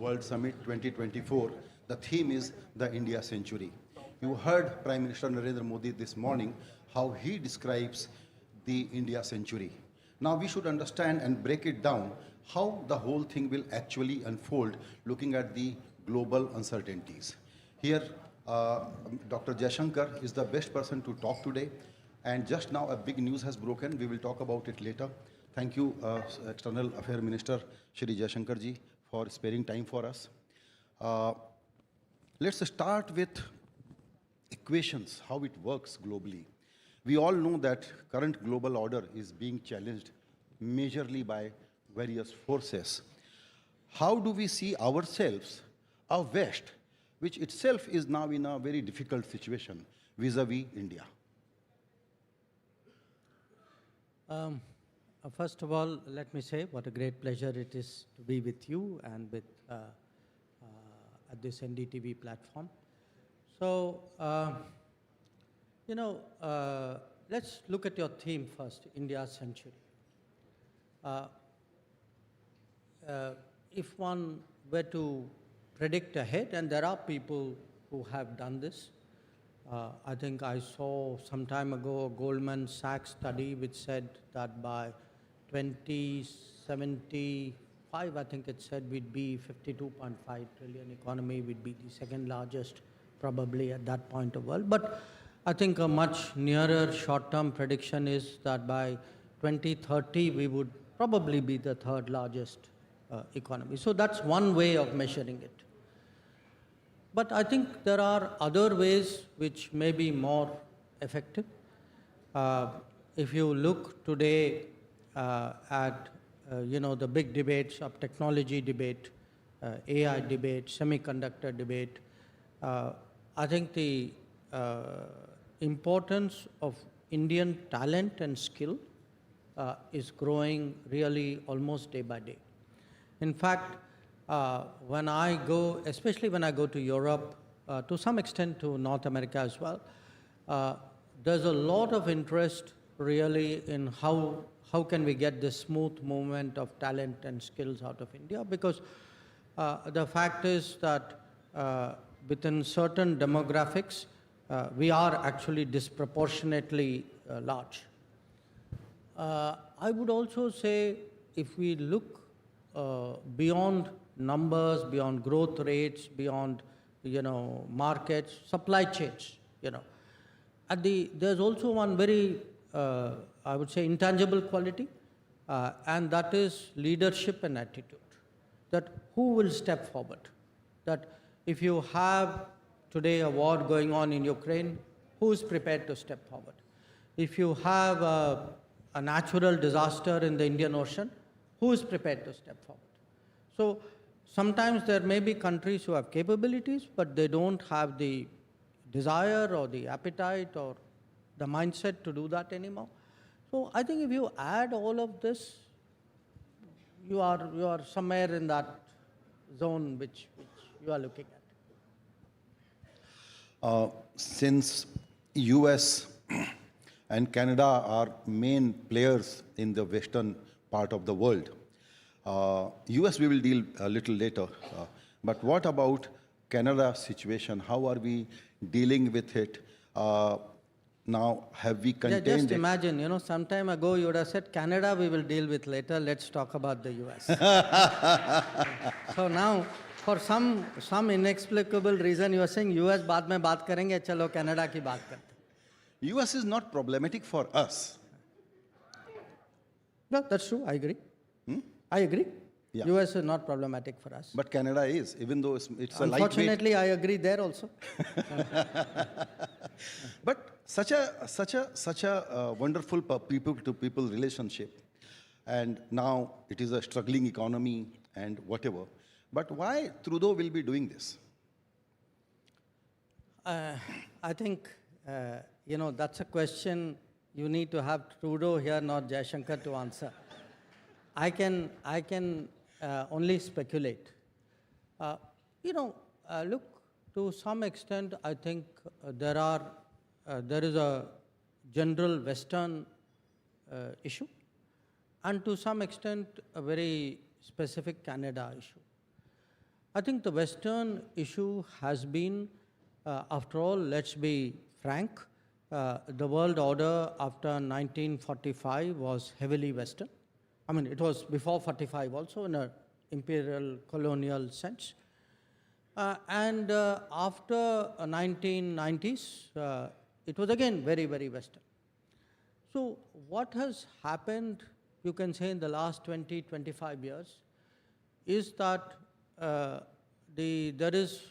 World Summit 2024. The theme is the India Century. You heard Prime Minister Narendra Modi this morning how he describes the India Century. Now we should understand and break it down how the whole thing will actually unfold looking at the global uncertainties. Here, Dr. Jaishankar is the best person to talk today. And just now a big news has broken. We will talk about it later. Thank you, External Affairs Minister S Jaishankar ji, for sparing time for us. Let's start with equations, how it works globally. We all know that current global order is being challenged majorly by various forces. How do we see ourselves, our West, which itself is now in a very difficult situation vis-a-vis India? First of all, let me say what a great pleasure it is to be with you and with at this NDTV platform. So, let's look at your theme first, India Century. If one were to predict ahead, and there are people who have done this, I think I saw some time ago a Goldman Sachs study which said that by 2075, I think it said we'd be 52.5 trillion economy, we'd be the second largest probably at that point of world. But I think a much nearer short-term prediction is that by 2030, we would probably be the third largest economy. So that's one way of measuring it. But I think there are other ways which may be more effective. If you look today at the big debates of technology debate, AI debate, semiconductor debate, I think the importance of Indian talent and skill is growing really almost day by day. In fact, when I go, especially when I go to Europe, to some extent to North America as well, there's a lot of interest really in how can we get this smooth movement of talent and skills out of India, because the fact is that within certain demographics, we are actually disproportionately large. I would also say if we look beyond numbers, beyond growth rates, beyond markets, supply chains, there's also one very I would say intangible quality, and that is leadership and attitude. That who will step forward? That if you have today a war going on in Ukraine, who is prepared to step forward? If you have a natural disaster in the Indian Ocean, who is prepared to step forward? So sometimes there may be countries who have capabilities, but they don't have the desire or the appetite or the mindset to do that anymore. So I think if you add all of this, you are somewhere in that zone which you are looking at. Since US and Canada are main players in the western part of the world, US we will deal a little later, but what about Canada's situation? How are we dealing with it? Now, have we contained it? Just imagine, some time ago you would have said, Canada we will deal with later, let's talk about the US. So now, for some inexplicable reason, you are saying US baad mein baat karenge, chalo Canada ki baat karte. US is not problematic for us. No, that's true, I agree. I agree. Yeah. US is not problematic for us. But Canada is, even though it's a lightweight. Unfortunately, I agree there also. But such a wonderful people-to-people relationship, and now it is a struggling economy and whatever. But why Trudeau will be doing this? I think that's a question you need to have Trudeau here, not Jaishankar, to answer. I can only speculate. Look, to some extent, I think there is a general Western issue, and to some extent, a very specific Canada issue. I think the Western issue has been, after all, let's be frank, the world order after 1945 was heavily Western. I mean, it was before 45 also in an imperial colonial sense. And after 1990s, it was again very, very Western. So what has happened, you can say in the last 20, 25 years, is that there is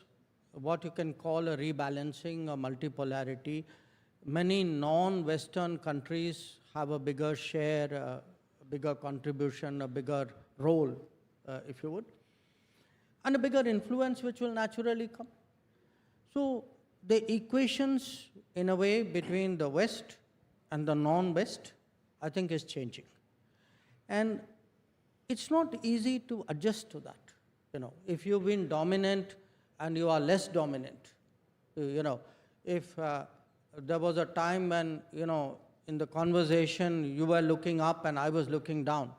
what you can call a rebalancing, a multipolarity. Many non-Western countries have a bigger share, a bigger contribution, a bigger role, if you would, and a bigger influence which will naturally come. So the equations, in a way, between the West and the non-West, I think is changing. And it's not easy to adjust to that. You know, if you've been dominant and you are less dominant, you know, if there was a time when, you know, in the conversation you were looking up and I was looking down,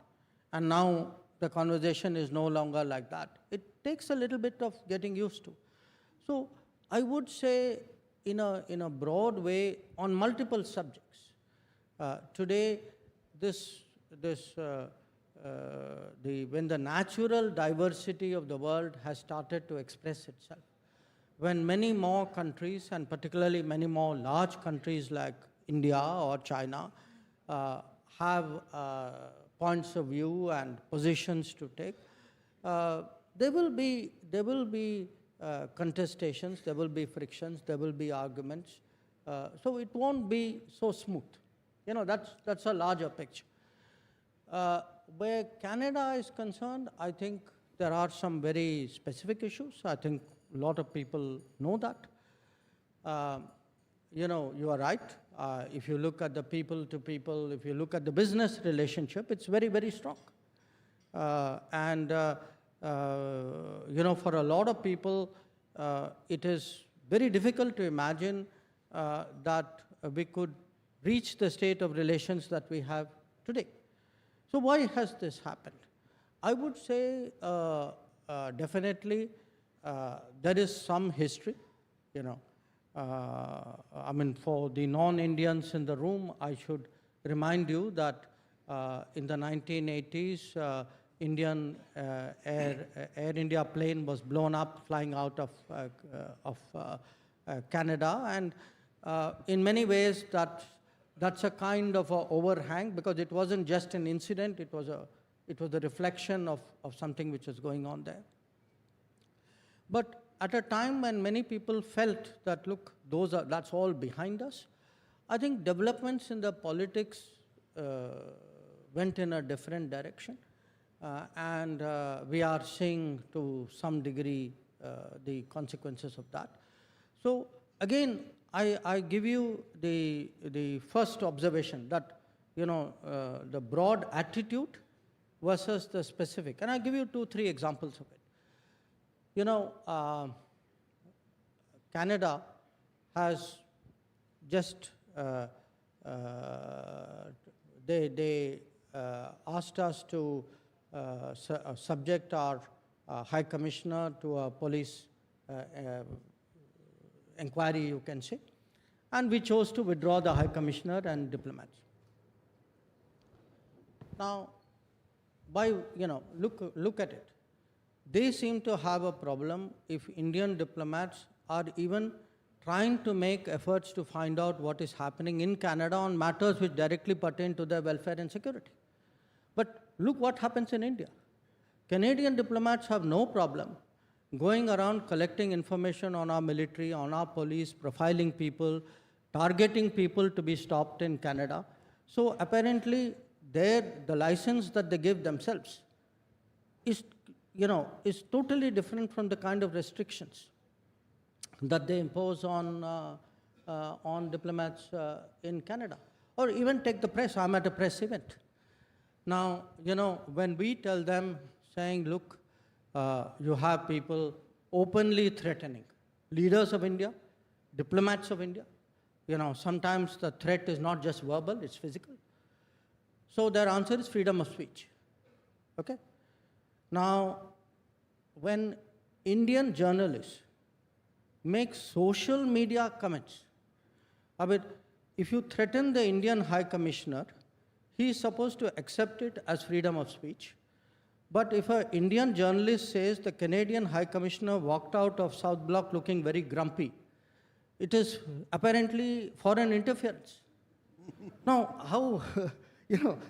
and now the conversation is no longer like that. It takes a little bit of getting used to. So I would say in a broad way on multiple subjects. Today, when the natural diversity of the world has started to express itself, when many more countries, and particularly many more large countries like India or China, have points of view and positions to take, there will be contestations, there will be frictions, there will be arguments. So it won't be so smooth. You know, that's a larger picture. Where Canada is concerned, I think there are some very specific issues. I think a lot of people know that. You know, you are right. If you look at the people to people, if you look at the business relationship, it's very, very strong. And you know, for a lot of people, it is very difficult to imagine that we could reach the state of relations that we have today. So why has this happened? I would say definitely there is some history, you know. I mean, for the non-Indians in the room, I should remind you that in the 1980s, Indian Air India plane was blown up flying out of Canada, and in many ways that's a kind of a overhang, because it wasn't just an incident, it was a reflection of something which was going on there. But at a time when many people felt that, look, that's all behind us, I think developments in the politics went in a different direction. And we are seeing to some degree the consequences of that. So again, I give you the first observation that, you know, the broad attitude versus the specific. And I'll give you 2-3 examples of it. You know, Canada has just, they asked us to subject our High Commissioner to a police inquiry, you can say, and we chose to withdraw the High Commissioner and diplomats. Now, you know, look at it. They seem to have a problem if Indian diplomats are even trying to make efforts to find out what is happening in Canada on matters which directly pertain to their welfare and security. But look what happens in India. Canadian diplomats have no problem going around collecting information on our military, on our police, profiling people, targeting people to be stopped in Canada. So apparently the license that they give themselves is, you know, is totally different from the kind of restrictions that they impose on diplomats in Canada. Or even take the press. I'm at a press event. Now, you know, when we tell them, saying, look, you have people openly threatening leaders of India, diplomats of India. You know, sometimes the threat is not just verbal, it's physical. So their answer is freedom of speech. Okay? Now, when Indian journalists make social media comments. I mean, if you threaten the Indian High Commissioner, he is supposed to accept it as freedom of speech. But if an Indian journalist says the Canadian High Commissioner walked out of South Block looking very grumpy, it is apparently foreign interference. Now, how,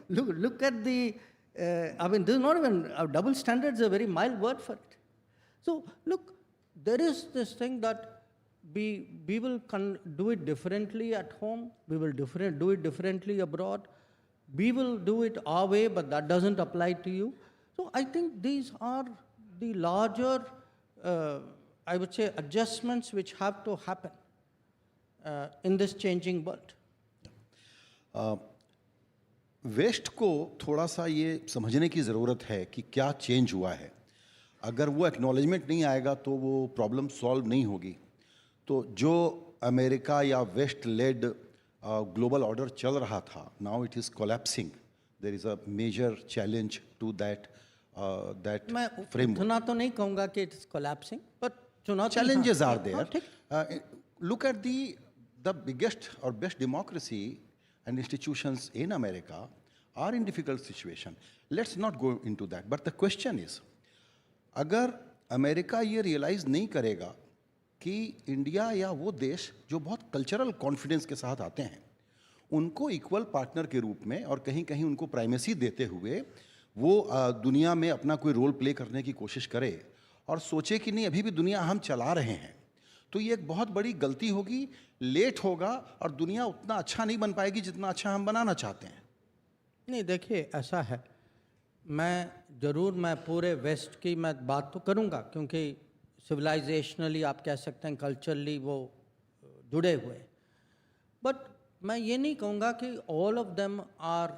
look at the, I mean, this is not even, double standards is a very mild word for it. So, look, there is this thing that we will do it differently at home, we will do it differently abroad, we will do it our way, but that doesn't apply to you. So I think these are the larger, I would say, adjustments which have to happen in this changing world. West को थोड़ा सा ये समझने की ज़रूरत है कि क्या चेंज हुआ है. अगर वो एक्नॉलेजमेंट नहीं आएगा तो वो प्रॉब्लम सॉल्व नहीं होगी. तो जो अमेरिका या वेस्ट लेड ग्लोबल ऑर्डर चल रहा था, now it is collapsing. There is a major challenge to that मैं उतना तो नहीं कहूँगा कि it is collapsing, but challenges are there. Look at the biggest or best democracy and institutions in America are in difficult situation. Let's not go into that. But the question is, अगर America ये realise नहीं करेगा कि India या वो देश जो बहुत कल्चरल कॉन्फिडेंस के साथ आते हैं, उनको इक्वल पार्टनर के रूप में और कहीं कहीं उनको प्राइमेसी देते हुए वो दुनिया में अपना कोई रोल प्ले करने की कोशिश करे और सोचे कि नहीं अभी भी दुनिया हम चला रहे हैं, तो ये एक बहुत बड़ी गलती होगी, लेट होगा और दुनिया उतना अच्छा नहीं बन पाएगी जितना अच्छा हम बनाना चाहते हैं. नहीं, देखिए ऐसा है, मैं पूरे वेस्ट की मैं बात तो करूँगा क्योंकि सिविलाइजेशनली आप कह सकते हैं, कल्चरली वो जुड़े हुए, बट मैं ये नहीं कहूँगा कि all of them are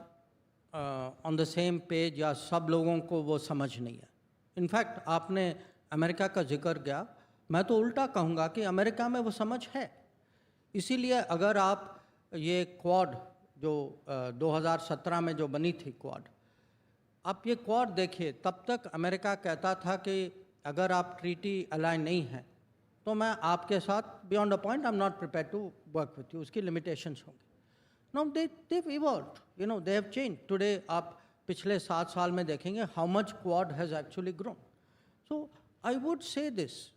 on the same page या सब लोगों को वो समझ नहीं है. इनफैक्ट आपने अमेरिका का जिक्र किया, मैं तो उल्टा कहूँगा कि अमेरिका में वो समझ है. इसीलिए अगर आप ये क्वाड जो 2017 में जो बनी थी क्वाड, आप ये क्वाड देखिए, तब तक अमेरिका कहता था कि अगर आप ट्रीटी अलाइन नहीं हैं तो मैं आपके साथ beyond a point I am not prepare to work with you, उसकी लिमिटेशंस होंगी. Now they've evolved, they have changed. Today आप पिछले 7 साल में देखेंगे how much quad has actually grown. So I would say this,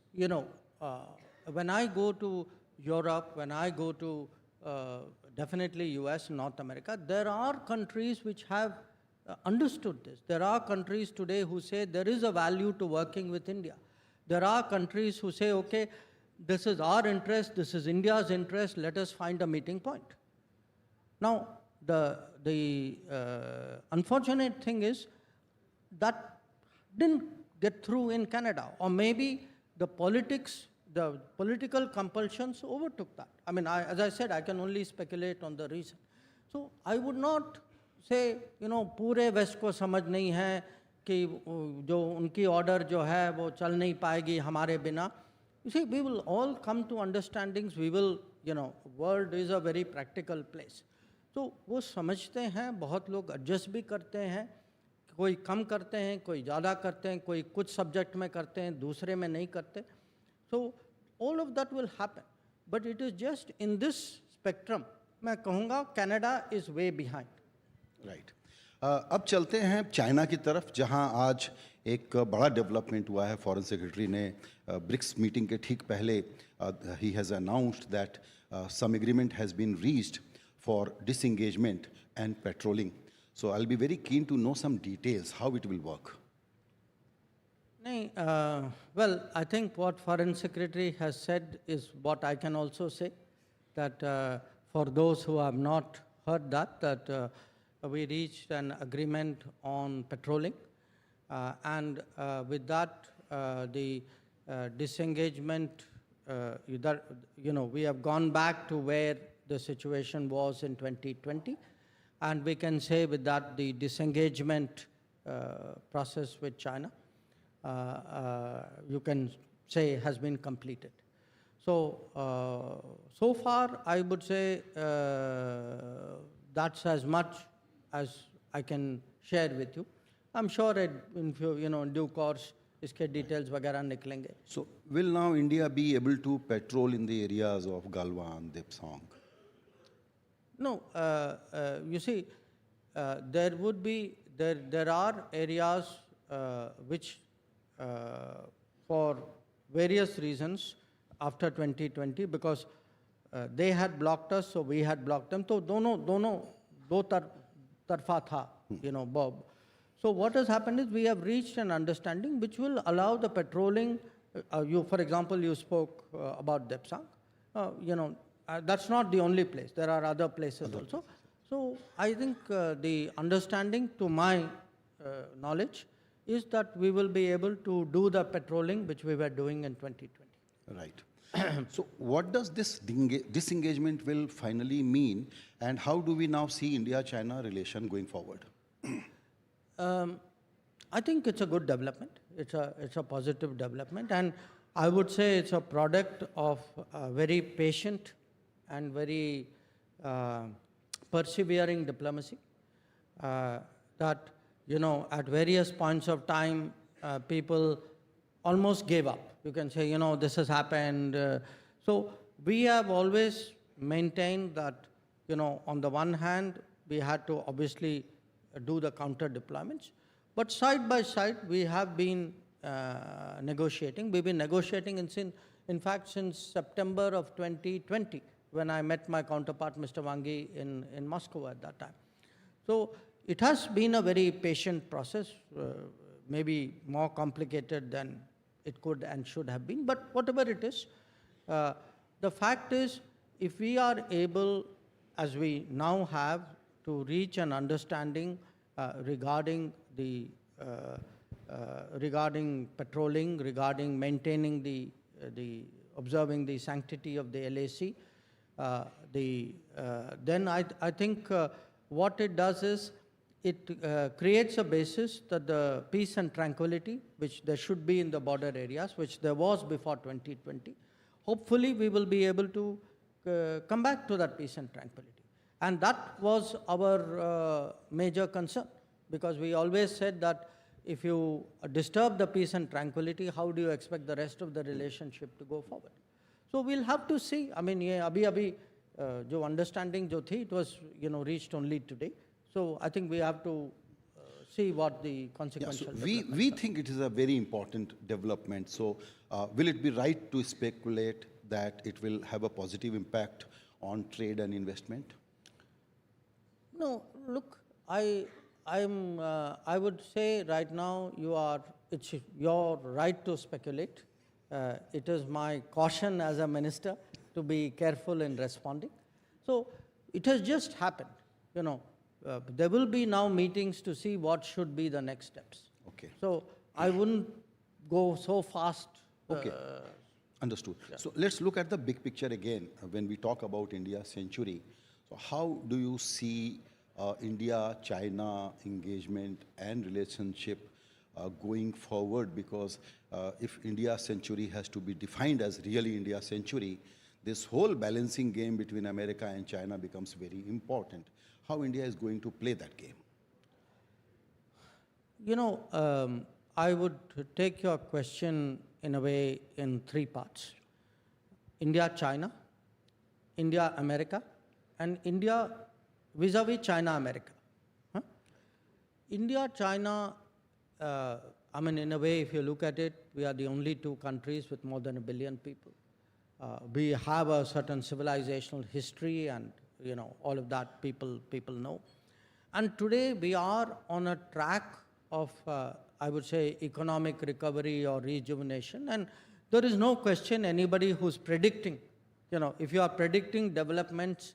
when I go to Europe, when I go to definitely US, North America, there are countries which have understood this. There are countries today who say there is a value to working with India. There are countries who say, okay, this is our interest, this is India's interest, let us find a meeting point. Now, the unfortunate thing is that didn't get through in Canada, or maybe the political compulsions overtook that. I mean, as I said, I can only speculate on the reason. So I would not say, पूरे waste को समझ नहीं है कि जो उनकी order जो है वो चल नहीं पाएगी हमारे बिना. You see, we will all come to understandings. We will, world is a very practical place. तो वो समझते हैं, बहुत लोग एडजस्ट भी करते हैं, कोई कम करते हैं, कोई ज़्यादा करते हैं, कोई कुछ सब्जेक्ट में करते हैं, दूसरे में नहीं करते. So all of that will happen. But it is just in this spectrum, मैं कहूँगा Canada is way behind. Right. अब चलते हैं चाइना की तरफ, जहां आज एक बड़ा डेवलपमेंट हुआ है. फॉरेन सेक्रेटरी ने ब्रिक्स मीटिंग के ठीक पहले ही has announced that some agreement has been reached for disengagement and patrolling. So I will be very keen to know some details how it will work. नहीं, well, I think what Foreign Secretary has said is what I can also say, that for those who have not heard that we reached an agreement on patrolling, and with that, the disengagement, we have gone back to where the situation was in 2020, and we can say with that the disengagement process with China, you can say has been completed. So, so far I would say that's as much as I can share with you. I'm sure in due course इसके details वगैरह निकलेंगे. So will now India be able to patrol in the areas of Galwan, Depsang? No, you see, there are areas which, for various reasons, after 2020, because they had blocked us, so we had blocked them. So दो तरफा था, Bob. So what has happened is we have reached an understanding which will allow the patrolling. For example, you spoke about Depsang. That's not the only place. There are other places also. So I think the understanding, to my knowledge, is that we will be able to do the patrolling which we were doing in 2020. Right. So what does this disengagement will finally mean, and how do we now see India-China relation going forward? I think it's a good development. It's a positive development, and I would say it's a product of very patient and very persevering diplomacy. That at various points of time, people almost gave up. You can say, this has happened. So we have always maintained that, on the one hand, we had to obviously do the counter deployments, but side by side, we have been negotiating. We've been negotiating in fact, since September of 2020, when I met my counterpart, Mr. Wangi, in Moscow at that time. So it has been a very patient process, maybe more complicated than it could and should have been, but whatever it is, the fact is, if we are able, as we now have, to reach an understanding regarding patrolling, regarding maintaining observing the sanctity of the LAC, then I think what it does is it creates a basis that the peace and tranquility, which there should be in the border areas, which there was before 2020, hopefully we will be able to come back to that peace and tranquility. And that was our major concern, because we always said that if you disturb the peace and tranquility, how do you expect the rest of the relationship to go forward? So we'll have to see. I mean, abhi jo understanding jo thi, it was reached only today. So I think we have to see what the consequential. Yeah, so we think it is a very important development. So will it be right to speculate that it will have a positive impact on trade and investment? No, look, I would say right now it's your right to speculate. It is my caution as a minister to be careful in responding. So it has just happened, there will be now meetings to see what should be the next steps. Okay. So I wouldn't go so fast. Okay. Understood. Yeah. So let's look at the big picture again when we talk about India's century. So how do you see India-China engagement and relationship going forward? Because if India's century has to be defined as really India's century, this whole balancing game between America and China becomes very important. How India is going to play that game? I would take your question in a way in three parts. India-China, India-America, and India vis-a-vis China-America. India-China, in a way, if you look at it, we are the only two countries with more than 1 billion people. We have a certain civilizational history, and all of that people know. And today we are on a track of, I would say, economic recovery or rejuvenation. And there is no question anybody who's predicting, if you are predicting developments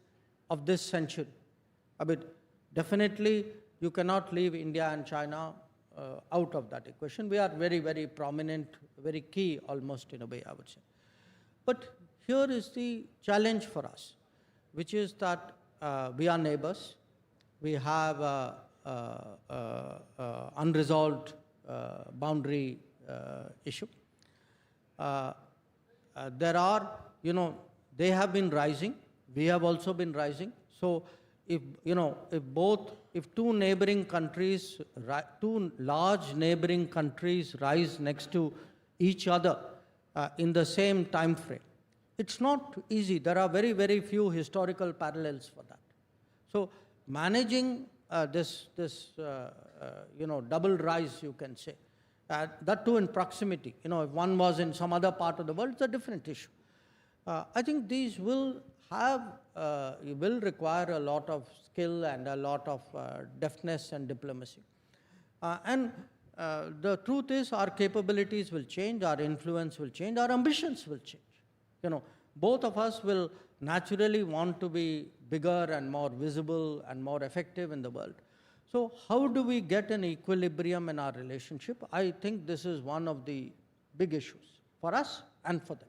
of this century, definitely you cannot leave India and China out of that equation. We are very, very prominent, very key almost in a way, I would say. But here is the challenge for us, which is that we are neighbors. We have unresolved boundary issue. There are, they have been rising. We have also been rising. So if two neighboring countries, two large neighboring countries rise next to each other in the same time frame, it's not easy. There are very, very few historical parallels for that. So managing this double rise, you can say, that too in proximity. If one was in some other part of the world, it's a different issue. I think these will require a lot of skill and a lot of deftness and diplomacy. The truth is, our capabilities will change, our influence will change, our ambitions will change. Both of us will naturally want to be bigger and more visible and more effective in the world. So how do we get an equilibrium in our relationship? I think this is one of the big issues for us and for them.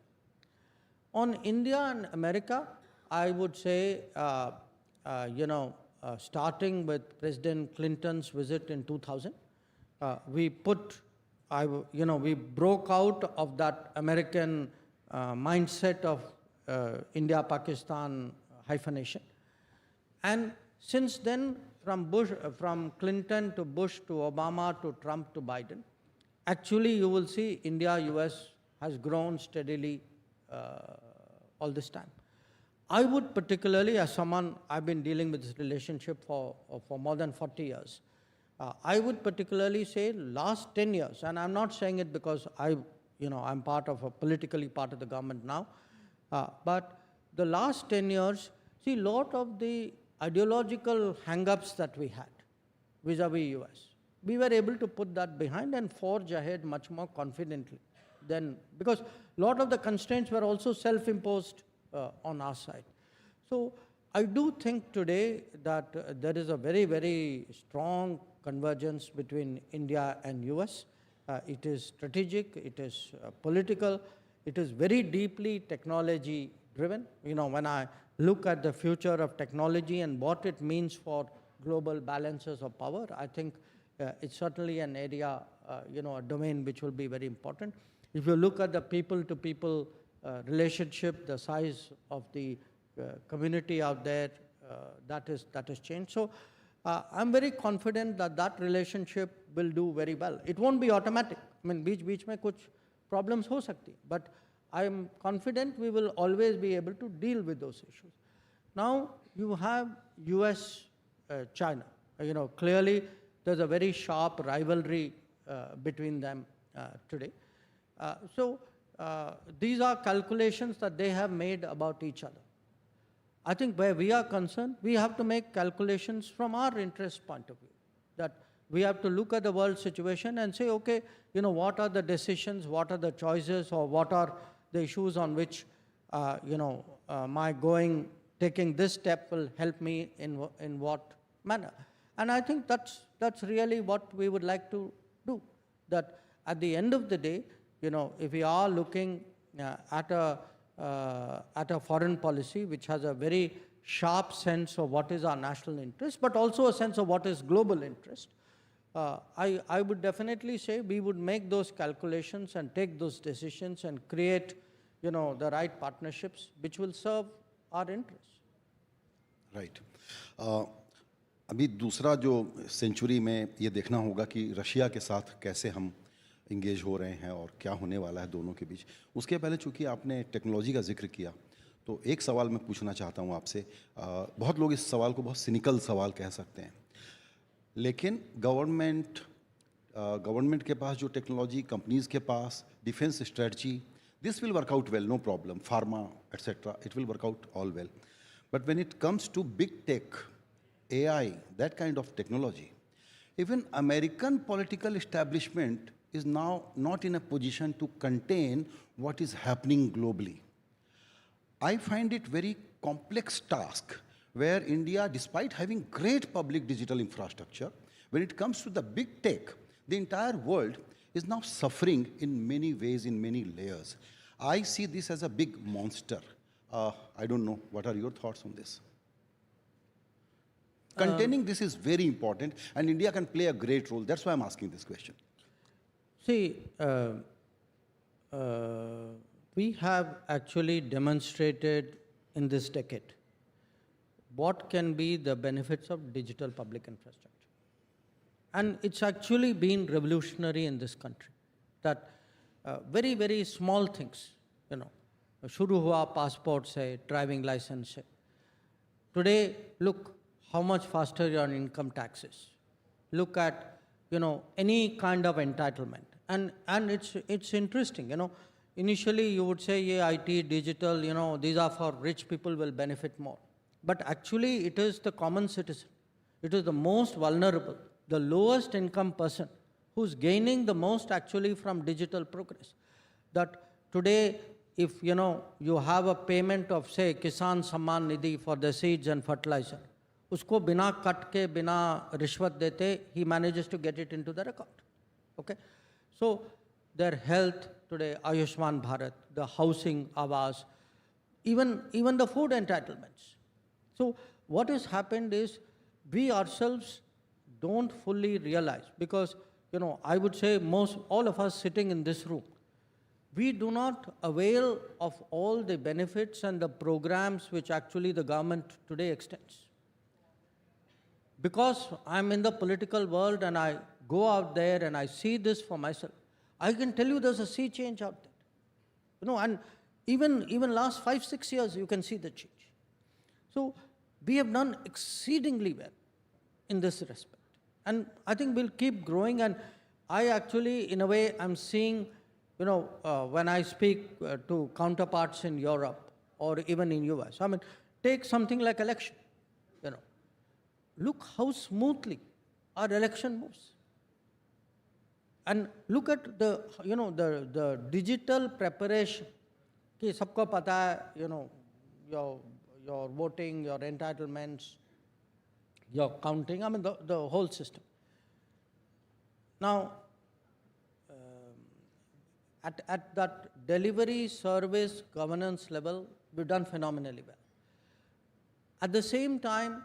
On India and America, I would say, starting with President Clinton's visit in 2000, we broke out of that American mindset of India-Pakistan hyphenation. And since then, from Clinton to Bush to Obama to Trump to Biden, actually you will see India-US has grown steadily all this time. I would particularly, as someone, I've been dealing with this relationship for more than 40 years, I would particularly say last 10 years, and I'm not saying it because I'm politically part of the government now, but the last 10 years, see, a lot of the ideological hang-ups that we had vis-a-vis US, we were able to put that behind and forge ahead much more confidently than, because a lot of the constraints were also self-imposed on our side. So I do think today that there is a very, very strong convergence between India and US. It is strategic, it is political, it is very deeply technology driven. When I look at the future of technology and what it means for global balances of power, I think it's certainly an area, a domain which will be very important. If you look at the people-to-people relationship, the size of the community out there, that has changed. So I'm very confident that that relationship will do very well. It won't be automatic. I mean, बीच में कुछ problems हो सकती हैं, but I am confident we will always be able to deal with those issues. Now you have US, China. Clearly there's a very sharp rivalry between them today. So these are calculations that they have made about each other. I think where we are concerned, we have to make calculations from our interest point of view, that we have to look at the world situation and say, okay, what are the decisions, what are the choices, or what are the issues on which, taking this step will help me in what manner. And I think that's really what we would like to do, that at the end of the day, if we are looking at a foreign policy which has a very sharp sense of what is our national interest, but also a sense of what is global interest, I would definitely say we would make those calculations and take those decisions and create, the right partnerships which will serve our interests. Right. अभी दूसरा जो century में ये देखना होगा कि Russia के साथ कैसे हम इंगेज हो रहे हैं और क्या होने वाला है दोनों के बीच। उसके पहले चूंकि आपने टेक्नोलॉजी का जिक्र किया, तो एक सवाल मैं पूछना चाहता हूं आपसे। बहुत लोग इस सवाल को बहुत सिनिकल सवाल कह सकते हैं, लेकिन गवर्नमेंट के पास जो टेक्नोलॉजी, कंपनीज के पास defence strategy, this will work out well, no problem, pharma, etc., it will work out all well. But when it comes to big tech, AI, that kind of technology, even American political establishment is now not in a position to contain what is happening globally. I find it very complex task where India, despite having great public digital infrastructure, when it comes to the big tech, the entire world is now suffering in many ways, in many layers. I see this as a big monster. I don't know, what are your thoughts on this? Containing this is very important, and India can play a great role. That's why I'm asking this question. See, we have actually demonstrated in this decade what can be the benefits of digital public infrastructure. And it's actually been revolutionary in this country, that very, very small things, shuru hua passport say, driving license say. Today, look how much faster your income tax is. Look at, any kind of entitlement. And it's interesting, Initially, you would say, yeah, IT, digital, these are for rich people will benefit more. But actually, it is the common citizen. It is the most vulnerable, the lowest income person who's gaining the most actually from digital progress. That today, if, you have a payment of, say, Kisan Samman Nidhi for the seeds and fertilizer, usko bina cut ke, bina rishwat dete, he manages to get it into their account. Okay? So, their health today, Ayushman Bharat, the housing, Awas, even the food entitlements. So what has happened is we ourselves don't fully realize, because, I would say all of us sitting in this room, we do not avail of all the benefits and the programs which actually the government today extends. Because I'm in the political world and I go out there and I see this for myself, I can tell you there's a sea change out there. And even last 5-6 years, you can see the change. So we have done exceedingly well in this respect. And I think we'll keep growing. And I actually, in a way, I'm seeing, when I speak to counterparts in Europe or even in US, take something like election. Look how smoothly our election moves. And look at the digital preparation. Ki sabko pata hai, your voting, your entitlements, your counting, the whole system. Now, at that delivery, service, governance level, we've done phenomenally well. At the same time,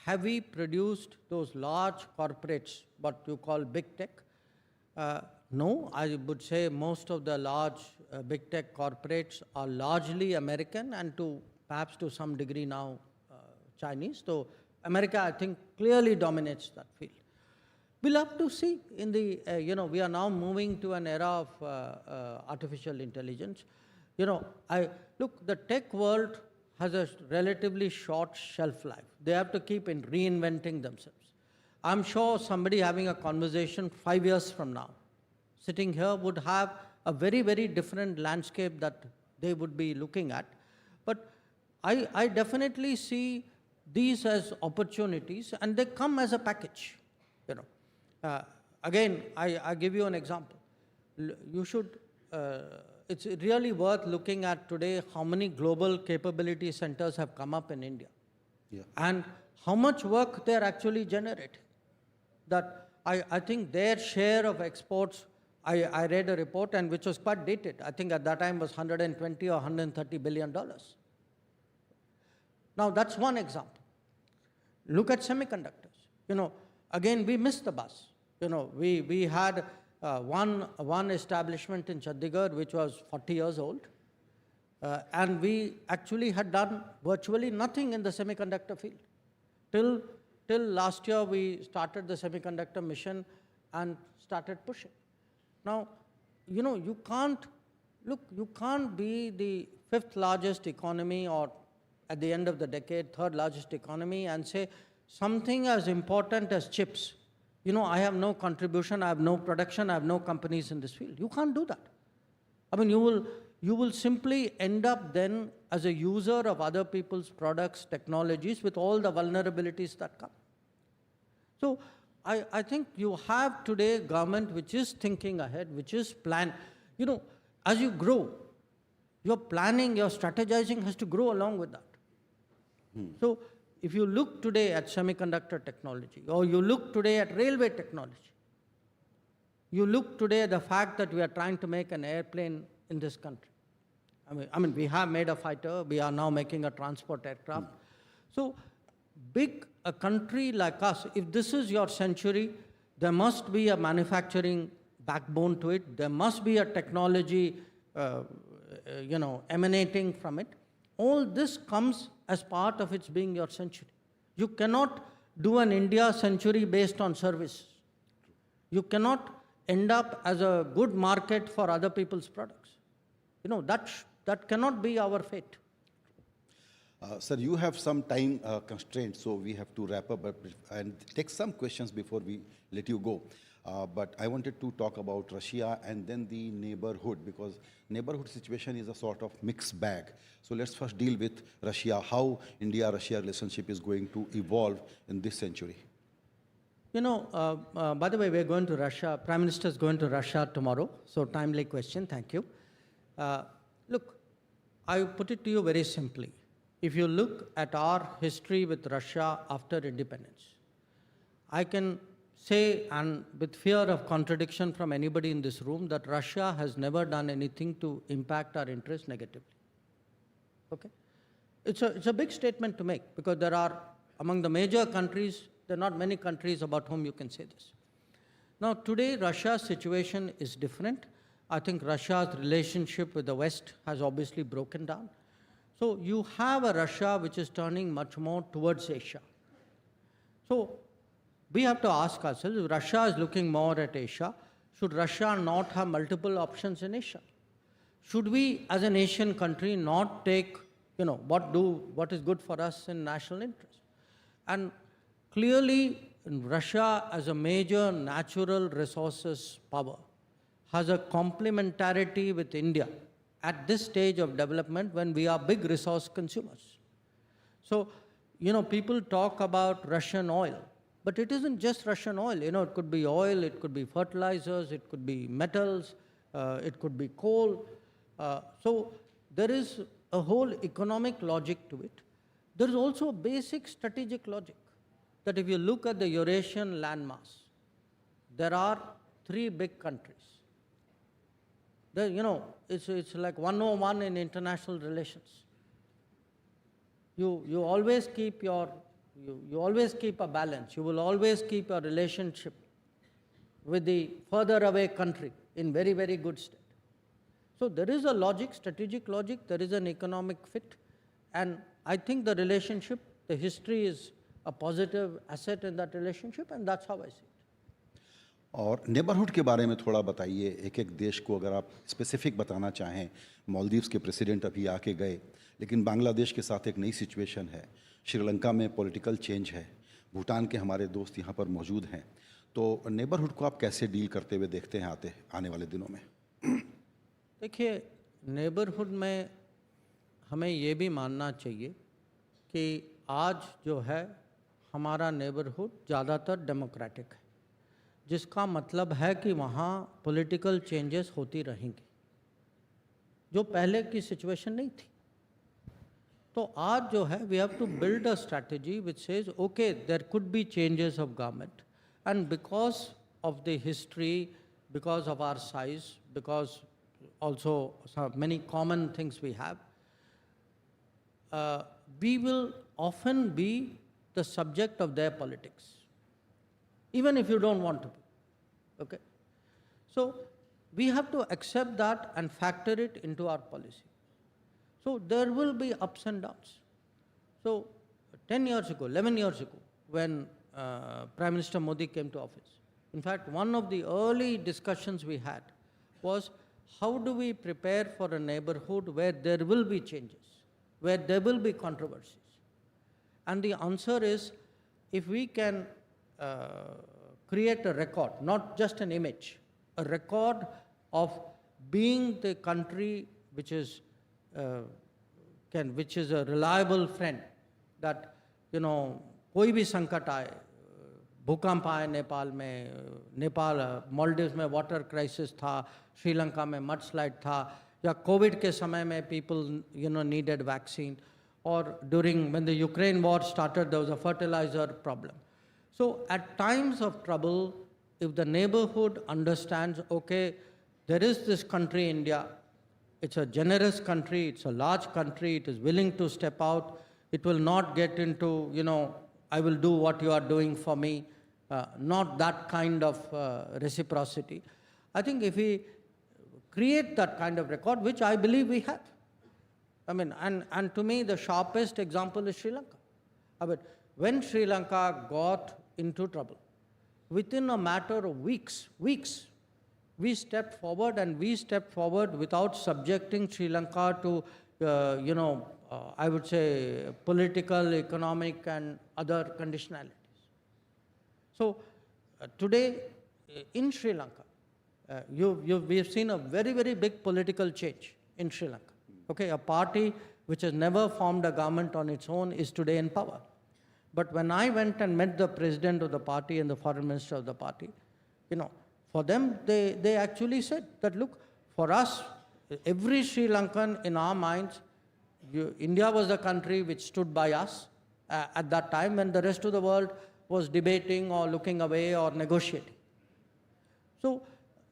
have we produced those large corporates, what you call big tech? No, I would say most of the large big tech corporates are largely American and perhaps to some degree now Chinese. So America, I think, clearly dominates that field. We'll have to see in the, we are now moving to an era of artificial intelligence. Look, the tech world has a relatively short shelf life. They have to keep reinventing themselves. I'm sure somebody having a conversation 5 years from now, sitting here, would have a very, very different landscape that they would be looking at. But I definitely see these as opportunities, and they come as a package. Again, I give you an example. You should, it's really worth looking at today how many global capability centers have come up in India. Yeah. And how much work they're actually generating. That I think their share of exports, I read a report and which was quite dated. I think at that time was 120 or $130 billion. Now that's one example. Look at semiconductors. Again, we missed the bus. We had one establishment in Chandigarh which was 40 years old. And we actually had done virtually nothing in the semiconductor field. Till last year, we started the semiconductor mission and started pushing. Now, you can't be the 5th largest economy or at the end of the decade, 3rd largest economy and say something as important as chips. I have no contribution, I have no production, I have no companies in this field. You can't do that. You will simply end up then as a user of other people's products, technologies with all the vulnerabilities that come. So I think you have today a government which is thinking ahead, which is planned. As you grow, your planning, your strategizing has to grow along with that. So if you look today at semiconductor technology, or you look today at railway technology, you look today at the fact that we are trying to make an airplane in this country. We have made a fighter, we are now making a transport aircraft. So a country like us, if this is your century, there must be a manufacturing backbone to it. There must be a technology, emanating from it. All this comes as part of its being your century. You cannot do an India century based on service. You cannot end up as a good market for other people's products. That cannot be our fate. Sir, you have some time constraints, so we have to wrap up and take some questions before we let you go. But I wanted to talk about Russia and then the neighborhood, because neighborhood situation is a sort of mixed bag. So let's first deal with Russia, how India-Russia relationship is going to evolve in this century. By the way, we're going to Russia. Prime Minister is going to Russia tomorrow. So timely question, thank you. Look, I put it to you very simply. If you look at our history with Russia after independence, I can say, and with fear of contradiction from anybody in this room, that Russia has never done anything to impact our interests negatively. Okay? It's a big statement to make, because there are, among the major countries, there are not many countries about whom you can say this. Now, today, Russia's situation is different. I think Russia's relationship with the West has obviously broken down. So you have a Russia which is turning much more towards Asia. So we have to ask ourselves, if Russia is looking more at Asia, should Russia not have multiple options in Asia? Should we, as an Asian country, not take, what is good for us in national interest? And clearly, Russia, as a major natural resources power, has a complementarity with India at this stage of development when we are big resource consumers. So, people talk about Russian oil, but it isn't just Russian oil. It could be oil, it could be fertilizers, it could be metals, it could be coal. So there is a whole economic logic to it. There is also a basic strategic logic that if you look at the Eurasian landmass, there are 3 big countries. It's like 101 in international relations. You always keep you always keep a balance. You will always keep a relationship with the further away country in very, very good state. So there is a logic, strategic logic, there is an economic fit, and I think the relationship, the history is a positive asset in that relationship, and that's how I see it. और neighbourhood के बारे में थोड़ा बताइए, एक एक देश को अगर आप स्पेसिफिक बताना चाहें. मालदीव्स के प्रेसिडेंट अभी आके गए, लेकिन बांग्लादेश के साथ एक नई सिचुएशन है. श्रीलंका में पॉलिटिकल चेंज है. भूटान के हमारे दोस्त यहाँ पर मौजूद हैं. तो नेबरहुड को आप कैसे डील करते हुए देखते हैं आने वाले दिनों में? देखिए, नेबरहुड में हमें ये भी मानना चाहिए कि आज जो है हमारा नेबरहुड ज़्यादातर डेमोक्रेटिक है, जिसका मतलब है कि वहाँ पॉलिटिकल चेंजेस होती रहेंगी, जो पहले की सिचुएशन नहीं थी. तो आज जो है we have to build a strategy which says okay there could be changes of government, and because of the history, because of our size, because also many common things we have, we will often be the subject of their politics, even if you don't want to be. Okay? So we have to accept that and factor it into our policy. So there will be ups and downs. So 10 years ago, 11 years ago, when Prime Minister Modi came to office, in fact, one of the early discussions we had was, how do we prepare for a neighborhood where there will be changes, where there will be controversies? And the answer is, if we can create a record, not just an image, a record of being the country which is a reliable friend, that, कोई भी संकट आए, भूकंप आए नेपाल मालदीव्स में water crisis था, श्रीलंका में मडस्लाइड था, या कोविड के समय में पीपल नीडेड वैक्सीन, और during when the Ukraine war started there was a fertiliser problem. So at times of trouble, if the neighbourhood understands, okay, there is this country India, it's a generous country, it's a large country, it is willing to step out, it will not get into, I will do what you are doing for me, not that kind of reciprocity. I think if we create that kind of record, which I believe we have, I mean, and to me, the sharpest example is Sri Lanka. I mean, when Sri Lanka got into trouble, within a matter of weeks, we stepped forward, and we stepped forward without subjecting Sri Lanka to, I would say, political, economic, and other conditionalities. So today, in Sri Lanka, we've seen a very, very big political change in Sri Lanka. Okay, a party which has never formed a government on its own is today in power. But when I went and met the president of the party and the foreign minister of the party, for them, they actually said that, look, for us, every Sri Lankan in our minds, India was the country which stood by us at that time when the rest of the world was debating or looking away or negotiating. So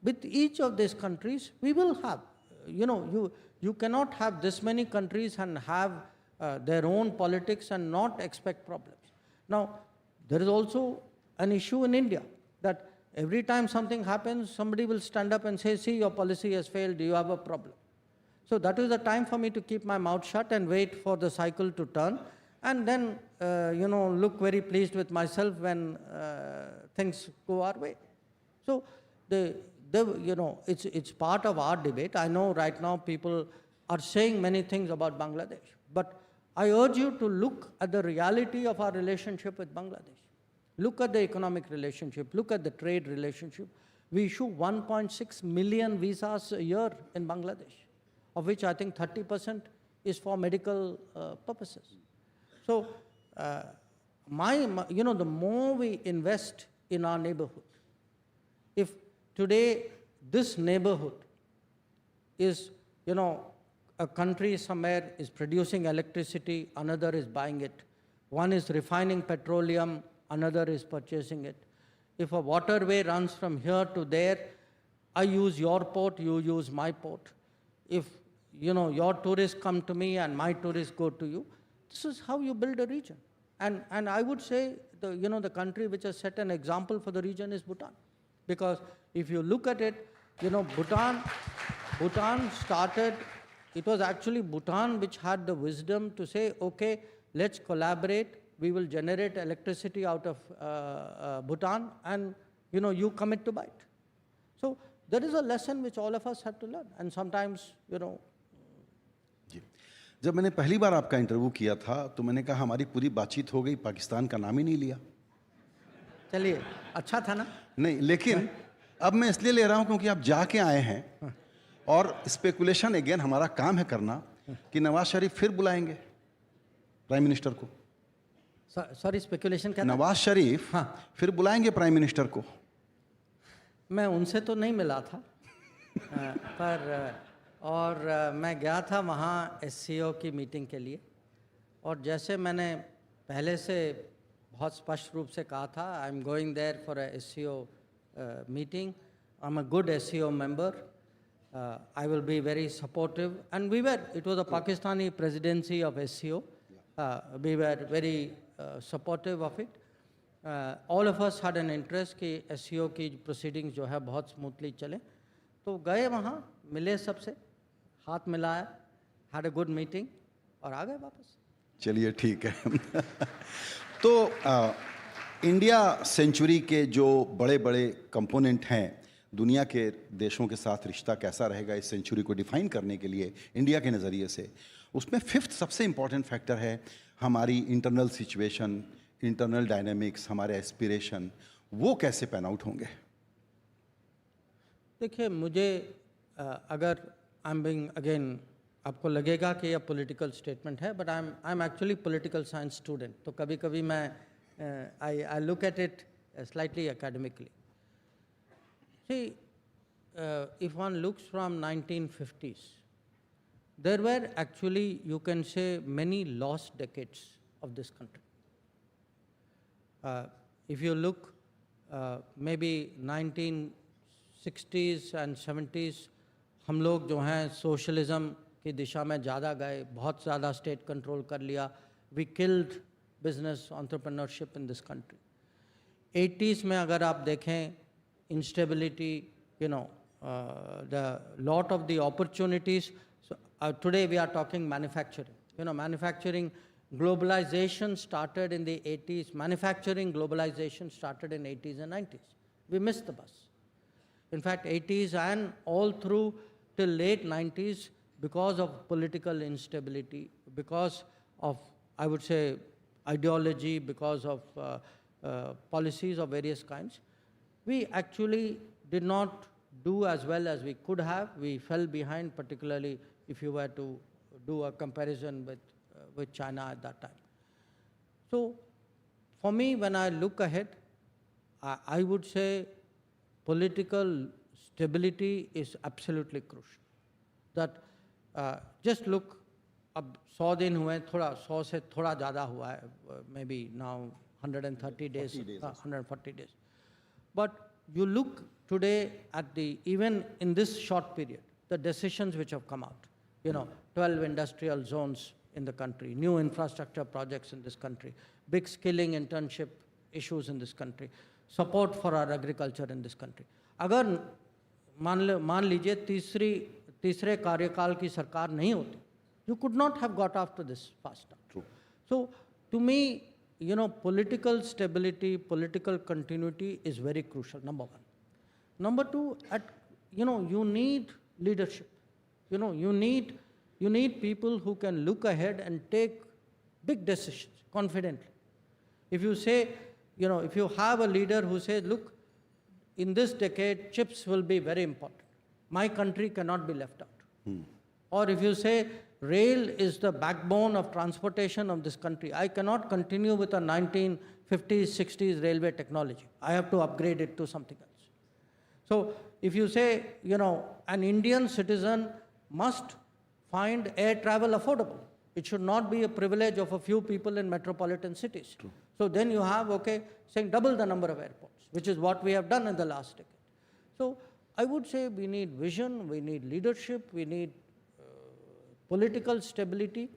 with each of these countries, we will have, you cannot have this many countries and have their own politics and not expect problems. Now, there is also an issue in India that every time something happens, somebody will stand up and say, see, your policy has failed, you have a problem. So that is the time for me to keep my mouth shut and wait for the cycle to turn, and then, look very pleased with myself when things go our way. So, it's part of our debate. I know right now people are saying many things about Bangladesh, but I urge you to look at the reality of our relationship with Bangladesh. Look at the economic relationship, look at the trade relationship. We issue 1.6 million visas a year in Bangladesh, of which I think 30% is for medical purposes. So, the more we invest in our neighborhood, if today this neighborhood is, a country somewhere is producing electricity, another is buying it. One is refining petroleum, another is purchasing it. If a waterway runs from here to there, I use your port, you use my port. If, your tourists come to me and my tourists go to you, this is how you build a region. And I would say, the country which has set an example for the region is Bhutan. Because if you look at it, Bhutan started, it was actually Bhutan which had the wisdom to say, okay, let's collaborate, we will generate electricity out of Bhutan, and, you commit to buy it. So there is a lesson which all of us have to learn, and sometimes, जी, जब मैंने पहली बार आपका interview किया था तो मैंने कहा हमारी पूरी बातचीत हो गई, पाकिस्तान का नाम ही नहीं लिया। चलिए, अच्छा था ना? नहीं, लेकिन अब मैं इसलिए ले रहा हूं क्योंकि आप जाके आए हैं और स्पेकुलेशन अगेन हमारा काम है करना कि नवाज शरीफ फिर बुलाएंगे प्राइम मिनिस्टर को। सॉरी, स्पेकुलेशन क्या था? नवाज शरीफ फिर बुलाएंगे प्राइम मिनिस्टर को। मैं उनसे तो नहीं मिला था, और मैं गया था वहाँ SCO की मीटिंग के लिए, और जैसे मैंने पहले से बहुत स्पष्ट रूप से कहा था, I am going there for a SCO meeting, I am a good SCO member, I will be very supportive, and it was a Pakistani presidency of SCO, we were very supportive of it, all of us had an interest कि SCO की proceedings जो है बहुत smoothly चले। तो गए वहाँ, मिले सबसे, हाथ मिलाया, हैड अ गुड मीटिंग, और आ गए वापस। चलिए ठीक है। तो इंडिया सेंचुरी के जो बड़े बड़े कंपोनेंट हैं, दुनिया के देशों के साथ रिश्ता कैसा रहेगा इस सेंचुरी को डिफाइन करने के लिए इंडिया के नज़रिए से, उसमें फिफ्थ सबसे इम्पॉर्टेंट फैक्टर है हमारी इंटरनल सिचुएशन, इंटरनल डायनेमिक्स, हमारे एस्पिरेशन, वो कैसे पैन आउट होंगे? देखिए, मुझे अगर आई एम बीइंग अगेन, आपको लगेगा कि यह पॉलिटिकल स्टेटमेंट है, but I am actually political science student, तो कभी कभी मैं I look at it slightly academically. See, if one looks from 1950s, there were actually, you can say, many lost decades of this country. If you look, maybe 1960s and 70s, हम लोग जो हैं socialism की दिशा में ज़्यादा गए, बहुत ज़्यादा स्टेट कंट्रोल कर लिया, we killed business entrepreneurship in this country. 80s में अगर आप देखें, instability, the lot of the opportunities, today we are talking manufacturing. You know, manufacturing globalization started in the 80s. Manufacturing globalization started in 80s and 90s. We missed the bus. In fact, 80s and all through till late 90s, because of political instability, because of, I would say, ideology, because of policies of various kinds, we actually did not do as well as we could have. We fell behind, particularly if you were to do a comparison with China at that time. So for me, when I look ahead, I would say political stability is absolutely crucial. That just look, अब 100 दिन हुए, थोड़ा 100 से थोड़ा ज़्यादा हुआ है, maybe now 130 days, 140 days. But you look today at even in this short period, the decisions which have come out, 12 industrial zones in the country, new infrastructure projects in this country, big skilling internship issues in this country, support for our agriculture in this country. अगर मान लीजिए तीसरे कार्यकाल की सरकार नहीं होती, you could not have got after this faster. True. So to me, political stability, political continuity is very crucial, number one. Number two, you need leadership. You need people who can look ahead and take big decisions confidently. If you say, if you have a leader who says, look, in this decade, chips will be very important. My country cannot be left out. Or if you say, rail is the backbone of transportation of this country, I cannot continue with a 1950s, 60s railway technology. I have to upgrade it to something else. So if you say, an Indian citizen must find air travel affordable. It should not be a privilege of a few people in metropolitan cities. True. So then you have, saying double the number of airports, which is what we have done in the last decade. So I would say we need vision, we need leadership, we need political stability.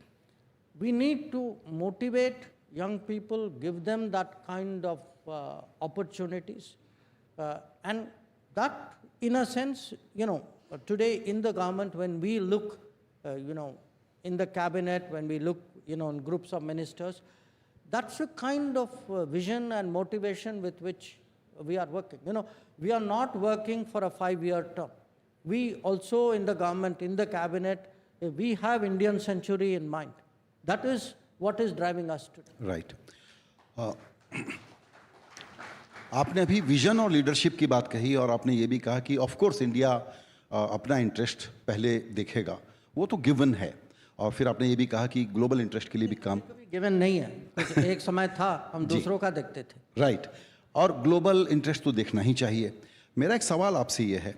We need to motivate young people, give them that kind of opportunities. And that, in a sense, today in the government, when we look, in the cabinet, when we look, in groups of ministers, that's the kind of vision and motivation with which we are working. We are not working for a 5-year term. We also in the government, in the cabinet, we have Indian century in mind. That is what is driving us today. Right. आपने अभी vision और leadership की बात कही और आपने ये भी कहा कि ऑफ कोर्स इंडिया अपना इंटरेस्ट पहले देखेगा, वो तो गिवन है, और फिर आपने ये भी कहा कि ग्लोबल इंटरेस्ट के लिए भी काम गिवन नहीं है, कुछ एक समय था हम दूसरों का देखते थे. राइट. और ग्लोबल इंटरेस्ट तो देखना ही चाहिए. मेरा एक सवाल आपसे ये है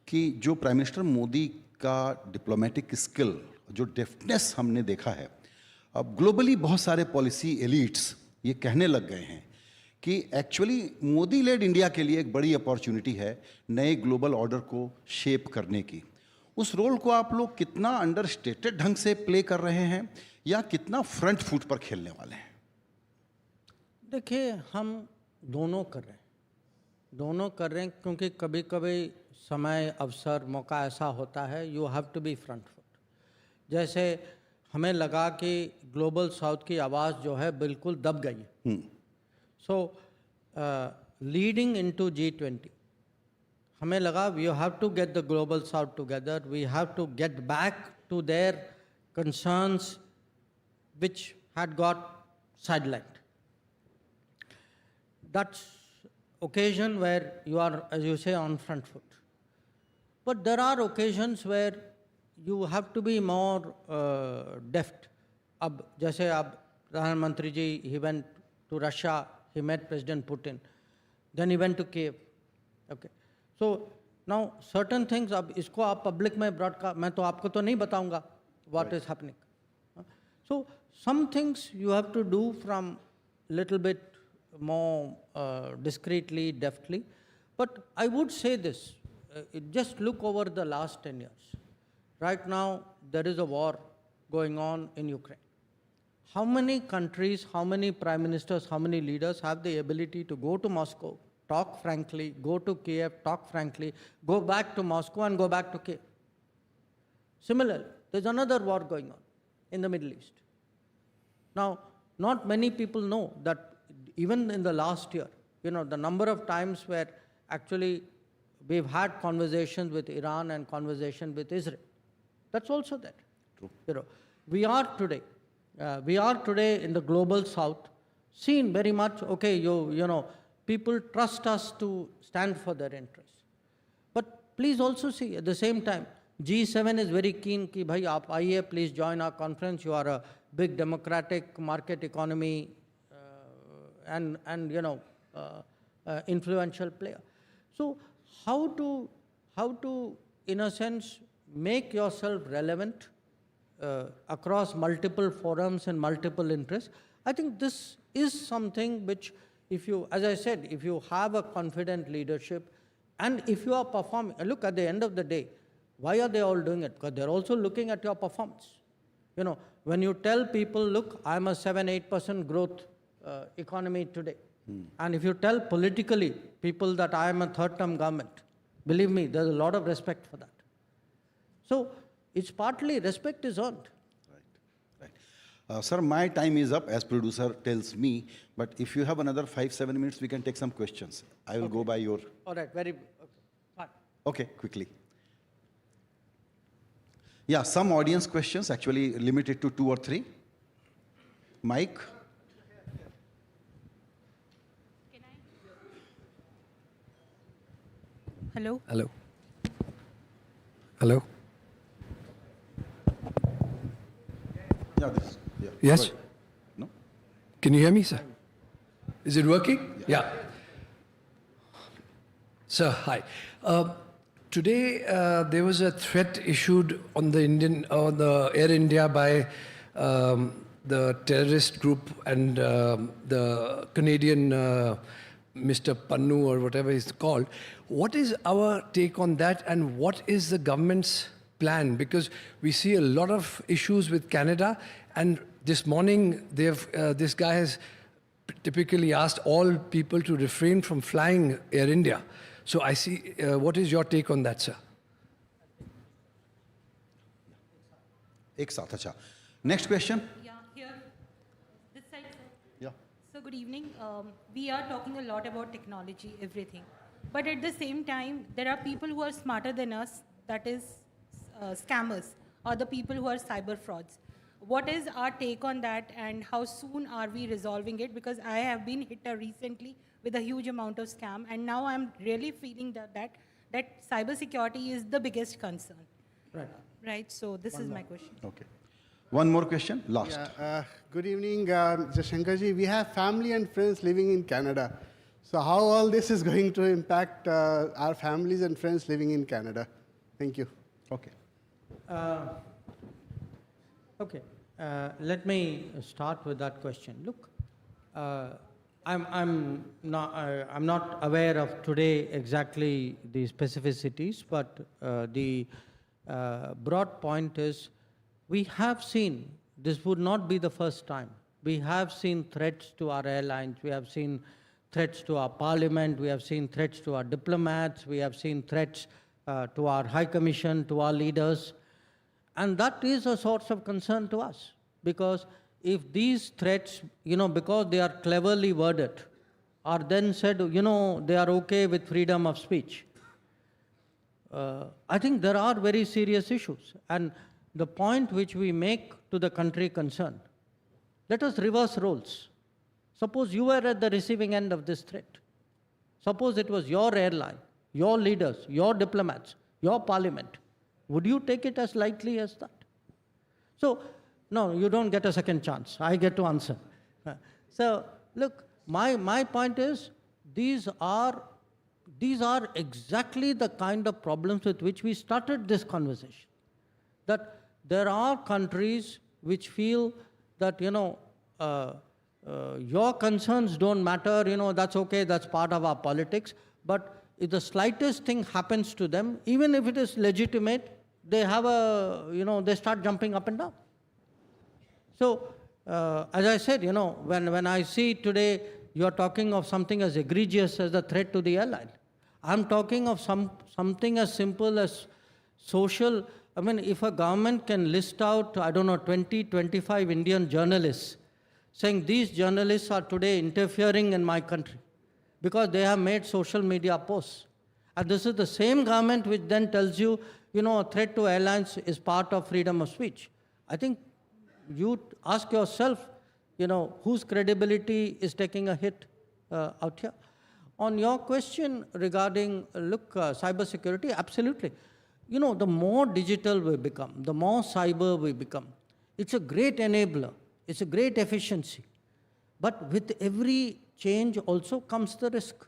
कि जो प्राइम मिनिस्टर मोदी का डिप्लोमेटिक स्किल, जो डेफ्टनेस हमने देखा है, अब ग्लोबली बहुत सारे पॉलिसी एलिट्स ये कहने लग गए हैं कि एक्चुअली मोदी लेड इंडिया के लिए एक बड़ी अपॉर्चुनिटी है नए ग्लोबल ऑर्डर को शेप करने की. उस रोल को आप लोग कितना अंडरस्टेटेड ढंग से प्ले कर रहे हैं या कितना फ्रंट फुट पर खेलने वाले हैं? देखिए, हम दोनों कर रहे हैं क्योंकि कभी कभी समय, अवसर, मौका ऐसा होता है, you have to be front foot. जैसे हमें लगा कि ग्लोबल साउथ की आवाज़ जो है बिल्कुल दब गई है. सो लीडिंग इनटू G20, हमें लगा we have to get the global south together, we have to get back to their concerns which had got sidelined. That's occasion where you are, as you say, on front foot. But there are occasions where you have to be more deft. अब जैसे अब प्रधानमंत्री जी, he went to Russia, he met President Putin, then he went to Kiev. Okay. So now certain things, अब इसको आप public में broadcast, मैं तो आपको तो नहीं बताऊंगा what is happening. So some things you have to do from little bit more discreetly, deftly. But I would say this, just look over the last 10 years. Right now, there is a war going on in Ukraine. How many countries, how many prime ministers, how many leaders have the ability to go to Moscow, talk frankly, go to Kiev, talk frankly, go back to Moscow and go back to Kiev? Similarly, There's another war going on in the Middle East. Now, not many people know that even in the last year, the number of times where actually we've had conversations with Iran and conversations with Israel. That's also there. True. We are today in the global south seen very much, okay, people trust us to stand for their interests. But please also see at the same time, G7 is very keen ki bhai aap aiye, please join our conference. You are a big democratic market economy and influential player. So how to in a sense make yourself relevant across multiple forums and multiple interests? I think this is something which, as I said, if you have a confident leadership and if you are performing, look, at the end of the day, why are they all doing it? Because they're also looking at your performance. When you tell people, look, I'm a 7-8% growth economy today, and if you tell politically people that I am a third-term government, believe me, there's a lot of respect for that. So it's partly respect is earned. Right. Sir, my time is up, as producer tells me, but if you have another 5-7 minutes, we can take some questions. I will go by your... All right, fine. Okay, quickly. Yeah, some audience questions, actually limited to 2 or 3. Mike? Can I? Hello? Hello. Hello. Yeah, this. Yeah. Yes? Go ahead. No? Can you hear me, sir? Is it working? Yeah. Sir, hi. Today, there was a threat issued on the Air India by the terrorist group and the Canadian Mr. Pannu or whatever he's called. What is our take on that, and what is the government's plan? Because we see a lot of issues with Canada, and this morning this guy has typically asked all people to refrain from flying Air India. So I see, what is your take on that, sir? Ek saath, acha. Next question. Yeah, here. This side, sir. Yeah. So good evening. We are talking a lot about technology, everything. But at the same time, there are people who are smarter than us, that is scammers, or the people who are cyber frauds. What is our take on that, and how soon are we resolving it? Because I have been hit recently with a huge amount of scam, and now I'm really feeling that cyber security is the biggest concern. Right. Right, so this is my question. Okay. One more question, last. Yeah, good evening, Jaishankarji. We have family and friends living in Canada. So how all this is going to impact our families and friends living in Canada? Thank you. Okay. Okay. Let me start with that question. Look, I'm not aware of today exactly the specificities, but the broad point is we have seen, this would not be the first time, we have seen threats to our airlines, we have seen threats to our parliament, we have seen threats to our diplomats, we have seen threats to our High Commission, to our leaders. And that is a source of concern to us, because if these threats, because they are cleverly worded, are then said, they are okay with freedom of speech, I think there are very serious issues. And the point which we make to the country concerned, let us reverse roles. Suppose you were at the receiving end of this threat. Suppose it was your airline, your leaders, your diplomats, your parliament. Would you take it as lightly as that? So, no, you don't get a second chance. I get to answer. So, look, my point is, these are exactly the kind of problems with which we started this conversation. That there are countries which feel that, your concerns don't matter, that's okay, that's part of our politics. But if the slightest thing happens to them, even if it is legitimate, they have they start jumping up and down. So, as I said, when I see today you're talking of something as egregious as the threat to the airline, I'm talking of something as simple as social, I mean, if a government can list out, I don't know, 20, 25 Indian journalists saying these journalists are today interfering in my country because they have made social media posts. And this is the same government which then tells you, you know, a threat to airlines is part of freedom of speech. I think you ask yourself, you know, whose credibility is taking a hit out here. On your question regarding, cybersecurity, absolutely. You know, the more digital we become, the more cyber we become, it's a great enabler, it's a great efficiency. But with every change also comes the risk.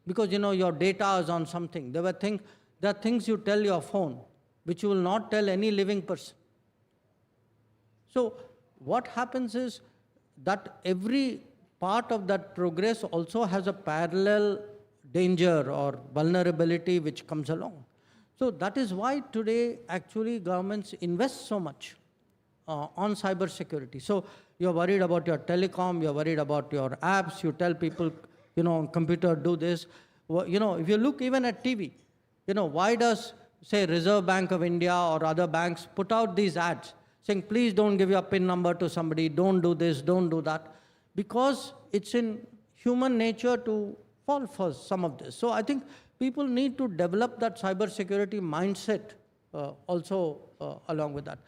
Because, you know, your data is on something. There are things you tell your phone, which you will not tell any living person. So what happens is that every part of that progress also has a parallel danger or vulnerability which comes along. So that is why today actually governments invest so much on cyber security. So you're worried about your telecom, you're worried about your apps, you tell people, you know, computer do this. Well, you know, if you look even at TV, you know, why does, say, Reserve Bank of India or other banks put out these ads saying, please don't give your PIN number to somebody, don't do this, don't do that? Because it's in human nature to fall for some of this. So I think people need to develop that cybersecurity mindset also along with that.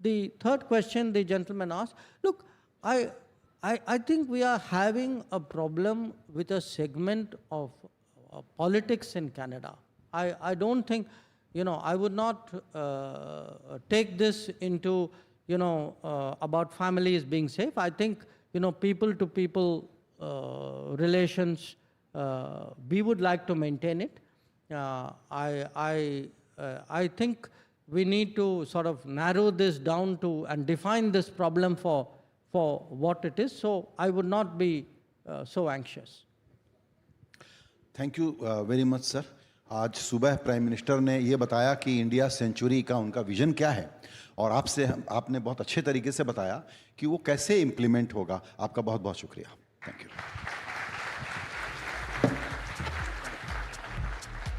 The third question the gentleman asked, look, I think we are having a problem with a segment of politics in Canada. I don't think, you know, I would not take this into, you know, about families being safe. I think, you know, people-to-people relations, we would like to maintain it. I think we need to sort of narrow this down to and define this problem for what it is. So I would not be so anxious. Thank you very much sir. आज सुबह prime minister ने ये बताया कि India century का उनका vision क्या है, और आपने बहुत अच्छे तरीके से बताया कि वो कैसे इम्प्लीमेंट होगा। आपका बहुत बहुत शुक्रिया।